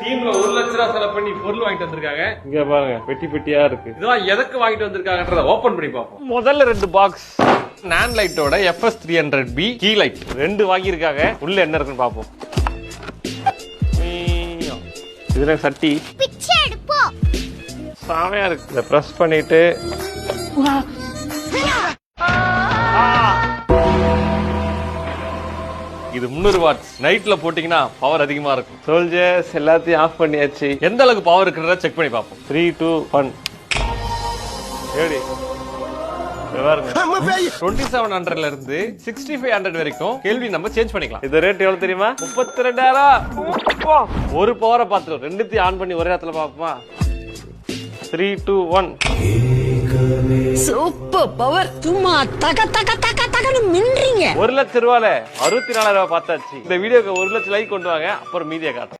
டீம்ல 1 லட்சம் ரூபாய் செலவு பண்ணி பொருள் வாங்கிட்டு வந்திருக்காங்க. இங்க பாருங்க, பெட்டி பெட்டியா இருக்கு. இதெல்லாம் எதுக்கு வாங்கிட்டு வந்திருக்காங்கன்றத ஓபன் பண்ணி பார்ப்போம். முதல்ல 2 பாக்ஸ் நான் லைட்டோட FS 300B கீ லைட் 2 வாங்கியிருக்காங்க. உள்ள என்ன இருக்குன்னு பார்ப்போம். இதுல சட்டி பிச்சை எடுப்போம். சாமையா இருக்கு. இத பிரஸ் பண்ணிட்டு இது 300 வாட்ஸ். நைட்ல போட்டீங்கன்னா பவர் அதிகமா இருக்கும். சோல்ஜர்ஸ் எல்லாத்தையும் ஆஃப் பண்ணியாச்சு. எந்த அளவுக்கு பவர் இருக்குன்றத செக் பண்ணி பார்ப்போம். 3 2 1 ஏடி பாருங்க. 2700ல இருந்து 6500 வரைக்கும் கேள்வி நம்ம சேஞ்ச் பண்ணிக்கலாம். இது ரேட் எவ்வளவு தெரியுமா? 32000. ஒரு பவரை பார்த்துக்கோ. ரெண்டுத்தையும் ஆன் பண்ணி ஒரே இடத்துல பார்ப்போமா? 3 2 1 சூப்பர் பவர். சும்மா தக தக தக தகன்னு மின்றீங்க. 1 லட்சம் ரூபாயில 64,000 பார்த்தாச்சு. இந்த வீடியோக்கு 1 லட்சம் லைக் கொண்டு வாங்க, அப்புறம் மீதியை காட்டுறேன்.